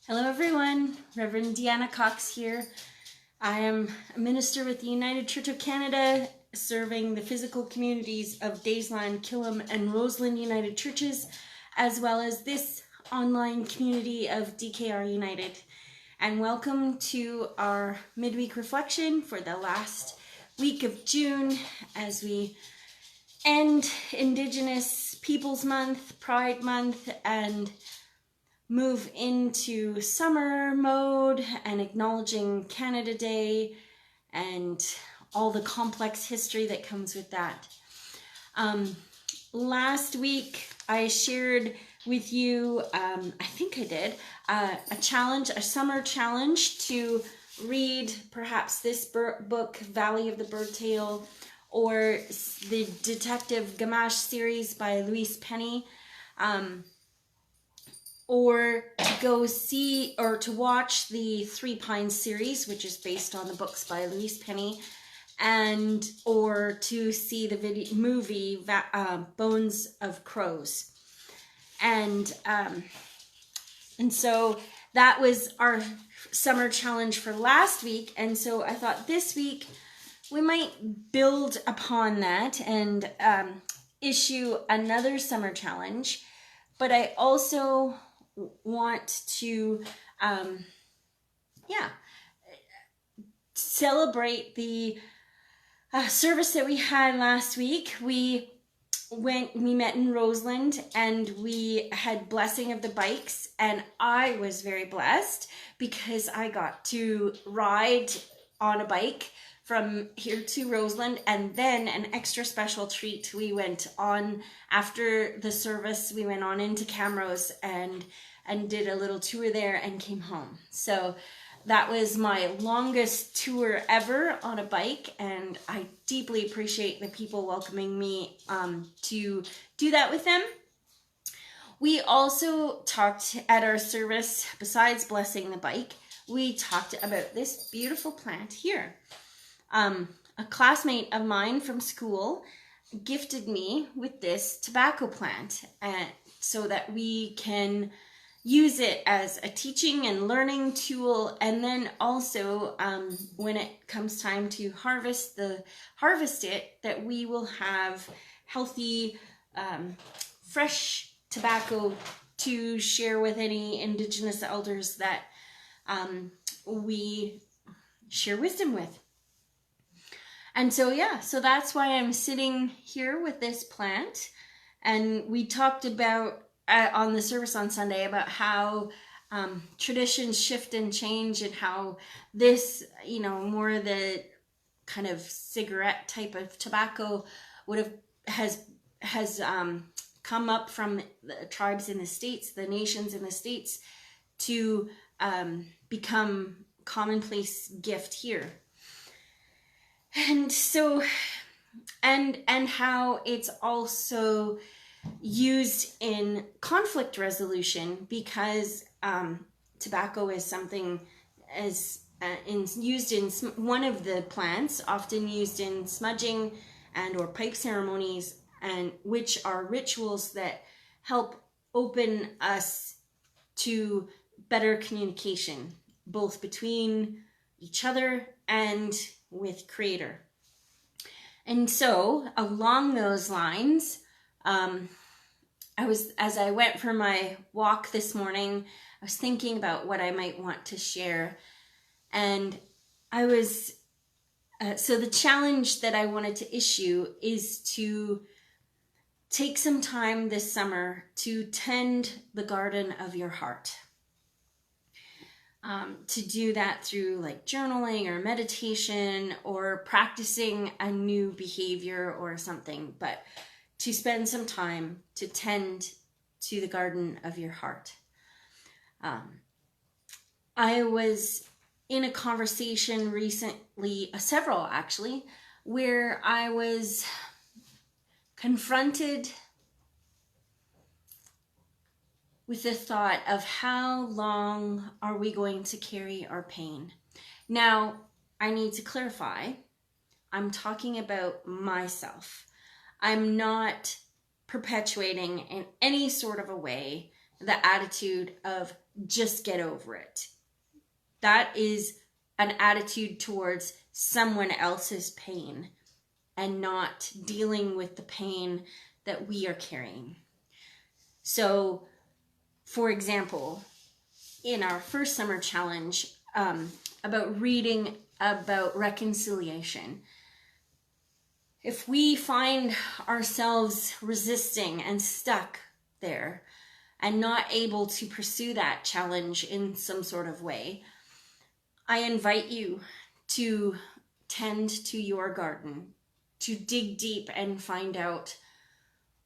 Hello everyone, Rev Deanna Cox here. I am a minister with the United Church of Canada, serving the physical communities of Daysland, Killam and Rosalind United Churches, as well as this online community of DKR United. And welcome to our midweek reflection for the last week of June as we end Indigenous Peoples Month, Pride Month, and move into summer mode and acknowledging Canada Day and all the complex history that comes with that. Last week I shared with you, I think I did, a summer challenge to read perhaps this book, Valley of the Birdtail, or the Detective Gamache series by Louise Penny, or to go see or to watch the Three Pines series, which is based on the books by Louise Penny, and or to see the movie Bones of Crows. And so that was our summer challenge for last week, and so I thought this week we might build upon that and issue another summer challenge. But I also want to celebrate the service that we had last week. We met in Rosalind and we had blessing of the bikes, and I was very blessed because I got to ride on a bike from here to Rosalind, and then an extra special treat. We went on after the service, we went on into Camrose and did a little tour there and came home. So that was my longest tour ever on a bike, and I deeply appreciate the people welcoming me to do that with them. We also talked at our service, besides blessing the bike, we talked about this beautiful plant here. A classmate of mine from school gifted me with this tobacco plant, so that we can use it as a teaching and learning tool, and then also when it comes time to harvest it, that we will have healthy, fresh tobacco to share with any Indigenous elders that we share wisdom with. And so so that's why I'm sitting here with this plant. And we talked about on the service on Sunday about how traditions shift and change, and how this, more the kind of cigarette type of tobacco has come up from the tribes in the States, the nations in the States, to become commonplace gift here. And so, and how it's also used in conflict resolution, because tobacco is something used in one of the plants, often used in smudging and or pipe ceremonies, and which are rituals that help open us to better communication, both between each other and with Creator. And so along those lines, as I went for my walk this morning, I was thinking about what I might want to share. And I was, so the challenge that I wanted to issue is to take some time this summer to tend the garden of your heart. To do that through like journaling or meditation or practicing a new behavior or something, but to spend some time to tend to the garden of your heart. I was in a conversation recently, several actually, where I was confronted with the thought of how long are we going to carry our pain. Now, I need to clarify, I'm talking about myself. I'm not perpetuating in any sort of a way the attitude of just get over it. That is an attitude towards someone else's pain and not dealing with the pain that we are carrying. So, for example, in our first summer challenge, about reading about reconciliation, if we find ourselves resisting and stuck there and not able to pursue that challenge in some sort of way, I invite you to tend to your garden, to dig deep and find out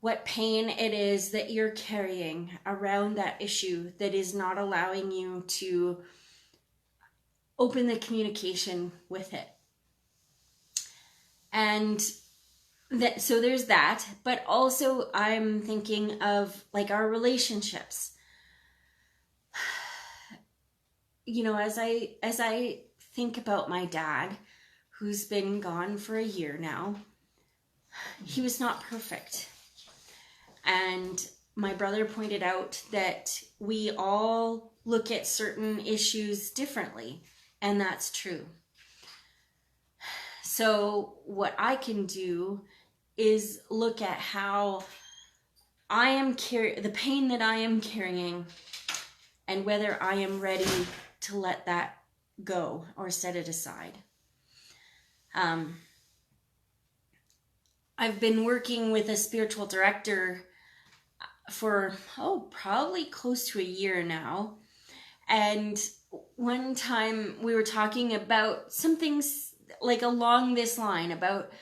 what pain it is that you're carrying around that issue that is not allowing you to open the communication with it. And so there's that, but also I'm thinking of like our relationships. You know, as I think about my dad, who's been gone for a year now, he was not perfect. And my brother pointed out that we all look at certain issues differently, and that's true. So what I can do is look at how I am the pain that I am carrying, and whether I am ready to let that go or set it aside. I've been working with a spiritual director for, probably close to a year now. And one time we were talking about something like along this line about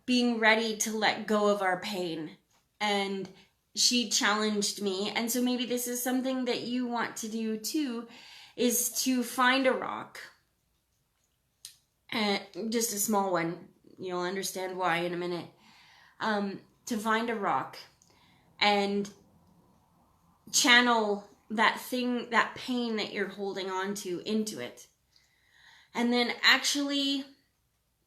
being ready to let go of our pain. And she challenged me. And so maybe this is something that you want to do too, is to find a rock, and just a small one. You'll understand why in a minute. To find a rock and channel that pain that you're holding on to into it. And then actually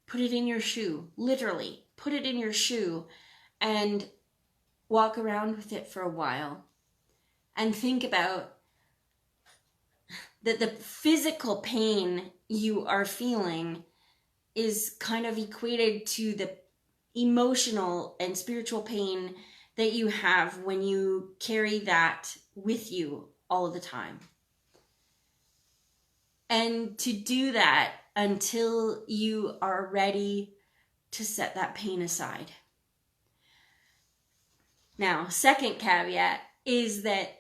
put it in your shoe, literally put it in your shoe and walk around with it for a while and think about that the physical pain you are feeling is kind of equated to the emotional and spiritual pain that you have when you carry that with you all the time. And to do that until you are ready to set that pain aside. Now, second caveat is that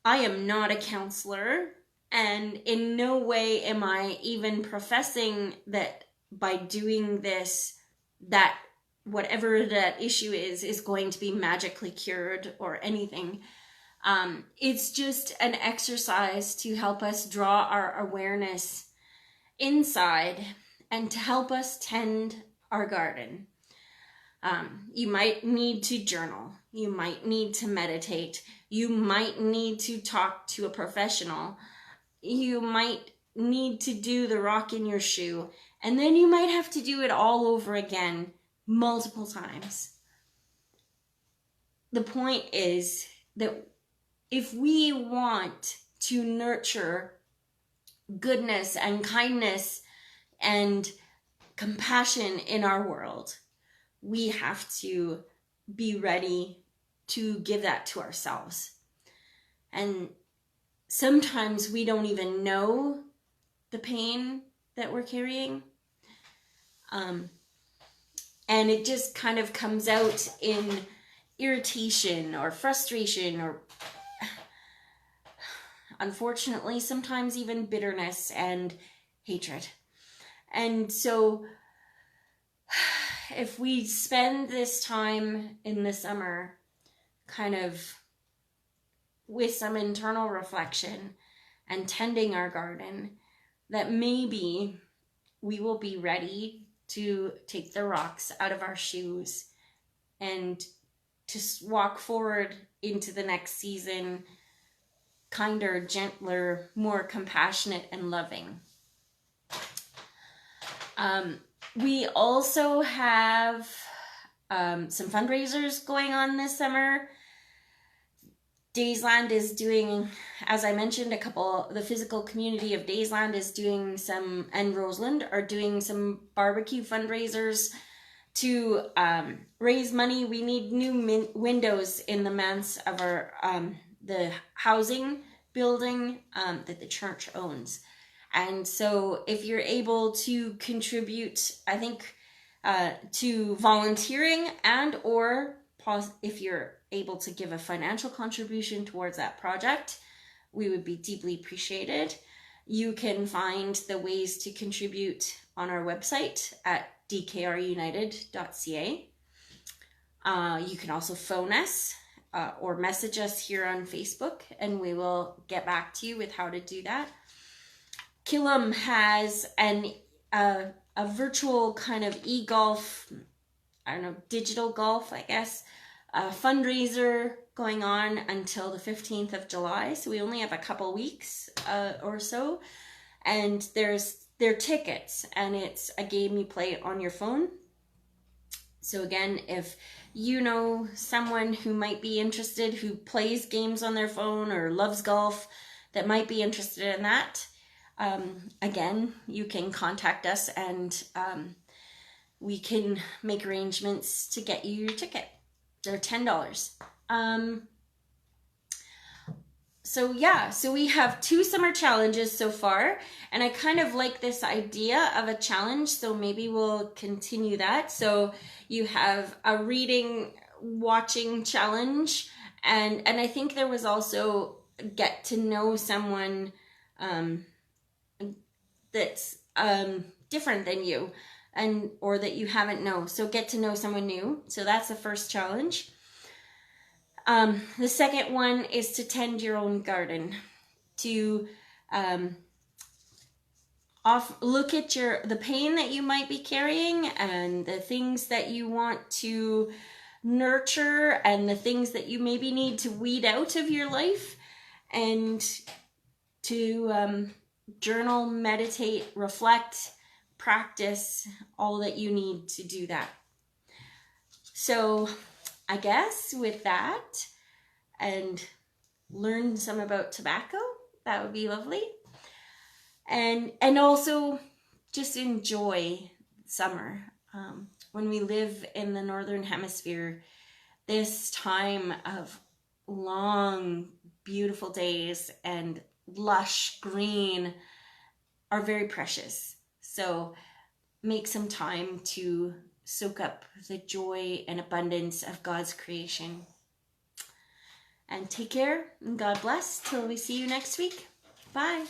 I am not a counselor, and in no way am I even professing that by doing this, that whatever that issue is going to be magically cured or anything. It's just an exercise to help us draw our awareness inside and to help us tend our garden. You might need to journal. You might need to meditate. You might need to talk to a professional. You might need to do the rock in your shoe. And then you might have to do it all over again multiple times. The point is that if we want to nurture goodness and kindness and compassion in our world, we have to be ready to give that to ourselves. And sometimes we don't even know the pain that we're carrying. And it just kind of comes out in irritation or frustration or, unfortunately, sometimes even bitterness and hatred. And so if we spend this time in the summer kind of with some internal reflection and tending our garden, that maybe we will be ready to take the rocks out of our shoes and to walk forward into the next season kinder, gentler, more compassionate and loving. We also have some fundraisers going on this summer. Daysland is doing, as I mentioned, the physical community of Daysland is doing some, and Rosalind are doing some barbecue fundraisers to raise money. We need new windows in the manse of our the housing building that the church owns. And so if you're able to contribute, I think, to volunteering, and or if you're able to give a financial contribution towards that project, we would be deeply appreciated. You can find the ways to contribute on our website at dkrunited.ca. You can also phone us or message us here on Facebook, and we will get back to you with how to do that. Killam has a virtual kind of e-golf, I don't know, digital golf, I guess, fundraiser going on until the 15th of July. So we only have a couple weeks or so. And they're tickets, and it's a game you play on your phone. So again, if you know someone who might be interested, who plays games on their phone or loves golf, that might be interested in that, again, you can contact us, and we can make arrangements to get you your ticket. They're $10. So we have 2 summer challenges so far, and I kind of like this idea of a challenge, so maybe we'll continue that. So you have a reading, watching challenge, and I think there was also get to know someone that's different than you, or that you haven't known. So get to know someone new. So that's the first challenge. The second one is to tend your own garden, to look at the pain that you might be carrying, and the things that you want to nurture, and the things that you maybe need to weed out of your life, and to journal, meditate, reflect, practice all that you need to do that. So I guess with that, and learn some about tobacco, that would be lovely. And also just enjoy summer. When we live in the Northern Hemisphere, this time of long, beautiful days and lush green are very precious. So make some time to soak up the joy and abundance of God's creation. And take care, and God bless till we see you next week. Bye.